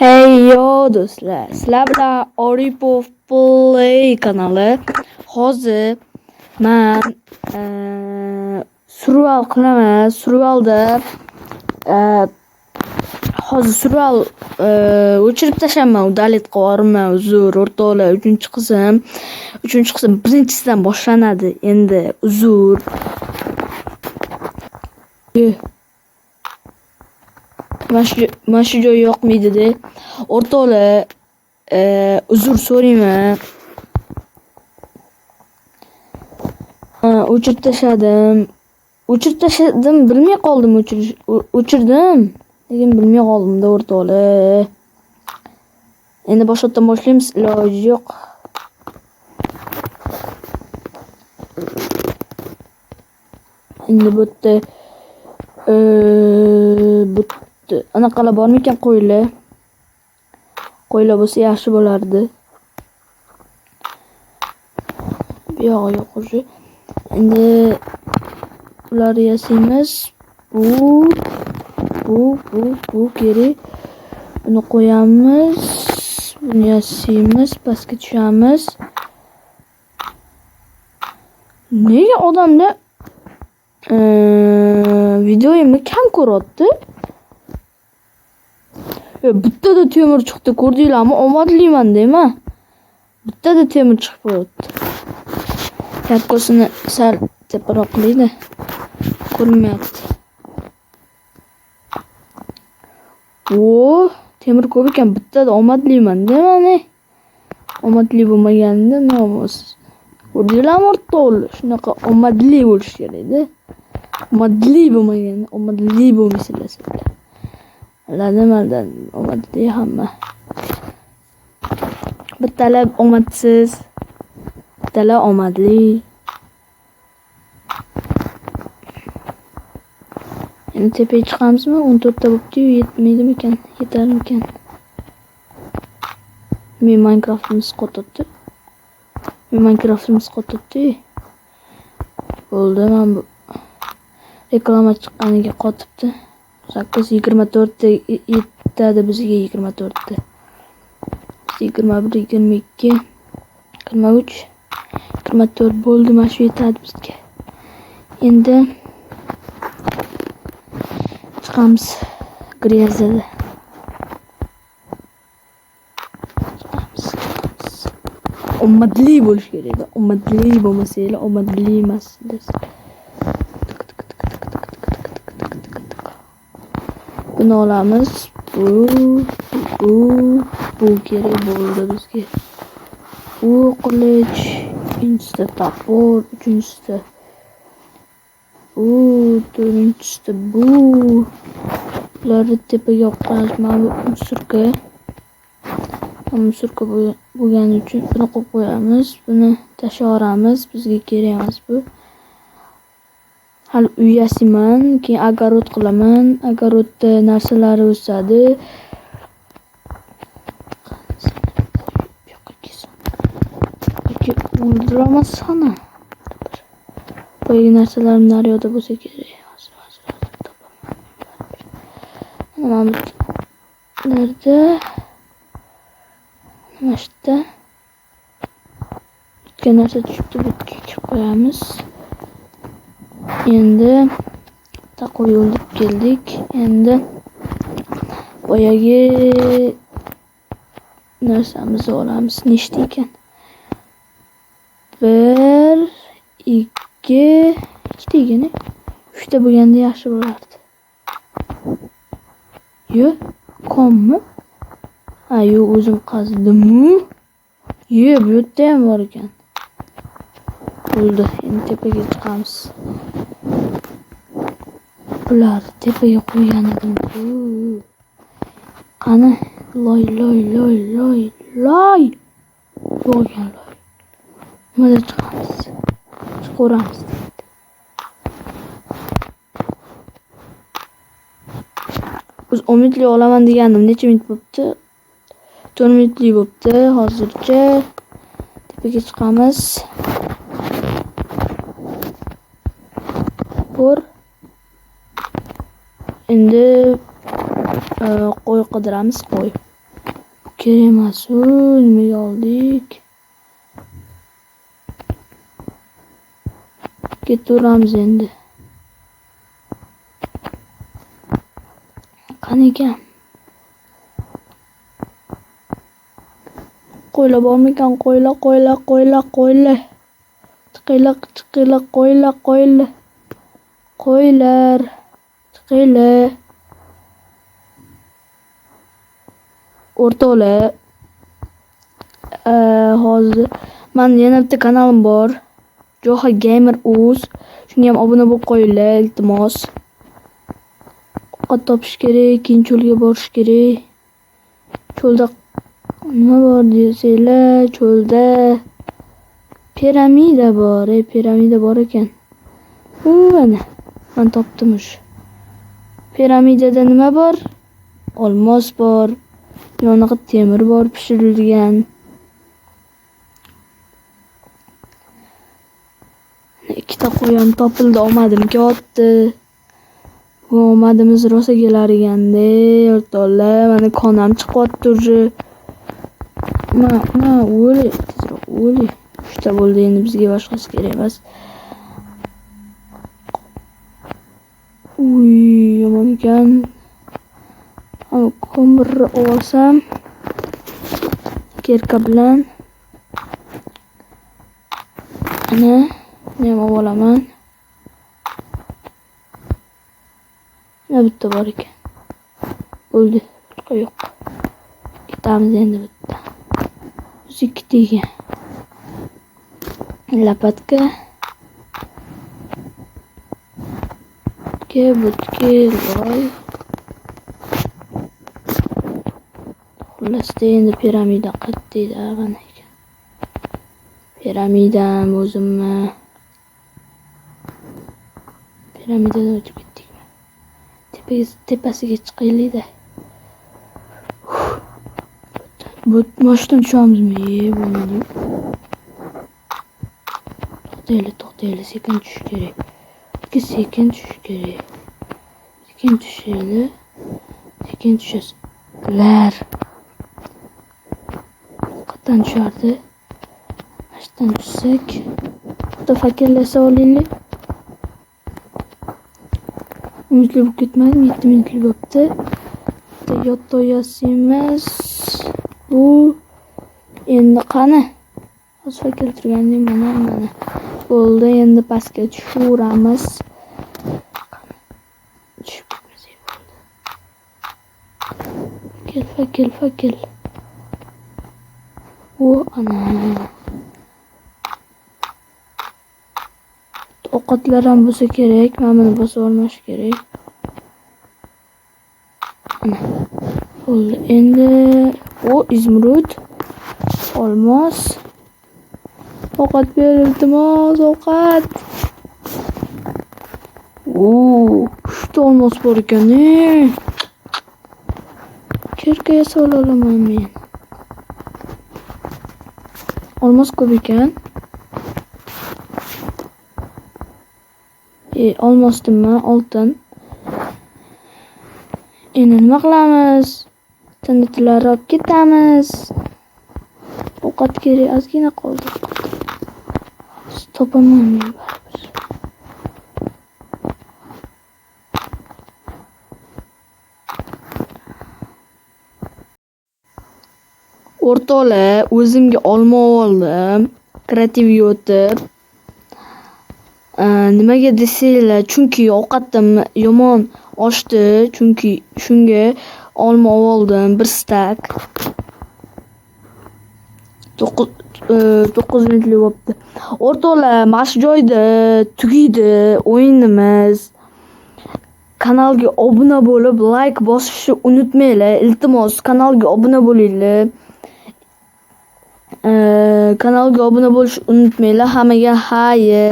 Hey yo do'stlar, sizlar bilan Oripov Play kanali. Hozir men survival qilaman. Survivalda hozir survival o'chirib tashlaman, udalit qilaman. Uzr, o'rtoqlar, 3-qism. 3-qism birinchisidan boshlanadi. Endi uzr. Mana shu joy yoqmaydi-da. O'rtoqlar, uzr so'rayman. O'chirib tashladim, bilmay qoldim o'chirdim. Lekin bilmay qoldim-da o'rtoqlar. Endi boshqatdan boshlaymiz, iloji yo'q. Endi bu yerda anaqalar bormikan qo'ylar? Qo'ylar bo'lsa yaxshi bo'lardi. Bu yog'i yo'q o'zi. Endi ularni yasaymiz. Bu kerak. Buni qo'yamiz. Buni yasaymiz, pastga tushamiz. Nega odamlar videoyimni kam ko'ryapti? Bittada temir chiqdi, ko'rdinglarmi? Omadliman deyman. Bittada temir chiqib qo'yapti. Yarkosini sal teparoq qilaydi. Ko'rinmayapti. Temir ko'p ekan, bittada omadliman deyman. Omadli bo'lmaganda nomus. Ko'rdinglarmi o'rtoqlar? Shunaqa omadli bo'lish kerak-da. Omadli bo'lmaganda omadli bo'lmaysizlar sizlar. Nimadan omadli hamma. Bittalar omadsiz, bittalar omadli. Endi tepaga chiqamizmi? 14 ta bo'pti-yu, yetmaydimikan? Yetarmikan? Men Minecraftimiz qotibdi. Bo'ldi, men bu reklama chiqqaniga qotibdi. 24 ta yetadi bizga 24 ta. 21, 22, 23, 24 bo'ldi, mana shu yetadi bizga. Endi chiqamiz grezada. Omadli bo'lish kerak. Omadli bo'lmasanglar, omadli emassizlar. Buni olamiz. Bu kerak bo'ldi bizga. Qilich, ikkinchisida topor, uchinchisida to'rtinchisida bu. Ularni tepaga qo'yamiz. Mana bu musurka bo'lgani uchun buni qo'yib qo'yamiz. Buni tashlaveramiz. Bizga kerak emas bu. Hali uy yasayman, keyin огород qilaman. Огородda narsalar o'sadi. O'ldiraman sana. Boyagi narsalarim naryoqda bo'lsa kerak. Mana bularda mana shunda bitgan narsa tushibdi, bitga ekib qo'yamiz. Endi taqoy olib keldik. Endi boyagi narsamizni olamiz. Nechta ekan? 1, 2, 2 degani 3 ta bo'lganda yaxshi bo'lardi. Kommi? Yo'q, o'zim qazdim-ku. Bu yerda ham bor ekan. Bo'ldi, endi tepaga chiqamiz. Bular tepaga qo'ygan edim. Qani, loy. Bo'lgan loy. Nimada chiqamiz? Chiqaveramiz. Biz umidli olaman degandim. Necha minut bo'pti? 4 minutli bo'pti. Hozircha tepaga chiqamiz. Endi qo'y qidiramiz, qo'y. kerak emas. Nimaga oldik? Ketaveramiz endi. Qani ekan? Qo'ylar bormikan? Qo'ylar. Chiqinglar, qo'ylar. Qo'ylar, chiqinglar. O'rtoqlar, hozir men yana bitta kanalim bor. Joha Gamer Uz. Shunga ham obuna bo'lib qo'yinglar, iltimos. Ovqat topish kerak, keyin cho'lga borish kerak. Cho'lda nima bor desanglar, cho'lda piramida bor. Piramida bor ekan. Mana men topdim o'sha. Piramidada nima bor? Olmos bor. Yoniga temir bor pishirilgan. Ikkita qo'y ham topildi, omadim ketdi. Bu omadimiz rosa kelar ekanda, o'rtoqlar. Mana qonam chiqyapti уже. Ma, o'li, tezroq o'li. 3 ta bo'ldi, endi bizga boshqasi kerak emas. Yomon ekan. Ko'mirni olsam, kerka bilan. Ana, men ham olaman. Bitta bor ekan. Bo'ldi, boshqa yo'q. Ketamiz endi bitta. Biz ikkita ekan. Lapatka. Voy. Xullas, endi piramida qatdaydi, mana ekan. Piramidam o'zimmi? Piramidadan o'tib ketdikmi? Tepasiga chiqaylik-da. Bu mashinadan tushamizmi? Bo'lmadi. To'xtaylik, sekin tushish kerak. Sekin tushish kerak. Sekin tushaylik. Sekin tushasizlar. Qatdan tushardi. Mashinadan tushsak, bitta fakirlasa olaylik. Umidli bo'lib ketmadim, 7 minutli bo'libdi. Yotoyasimiz. Bu endi qani? Hozir keltirganim mana. Bo'ldi, endi pastga tushaveramiz. Tushib ketmasak bo'ldi. Fakir. Ana. Ovqatlar ham bo'lsa kerak, mana buni bosib olmash kerak. Ana. Bo'ldi. Endi izmrud, olmos. Ovqat ber, iltimos, ovqat. 3 ta olmos bor ekan. Kerkaga sola olaman men. Olmos ko'p ekan. Olmos nima? Oltin. Endi nima qilamiz? Tindilar olib ketamiz. Ovqat kerak, ozgina qoldi. Topaman men baribir. O'rtoqlar, o'zimga olma oldim. Kreativga o'tib. Nimaga desanglar, chunki ovqatim yomon oshdi, chunki shunga olma oldim, 1 stak. 9 minutli bo'libdi. O'rtoqlar, mana shu joyda tugaydi o'yinimiz. Kanalga obuna bo'lib, like bosishni unutmanglar. Iltimos, kanalga obuna bo'linglar. Kanalga obuna bo'lishni unutmanglar. Hammaga xayr.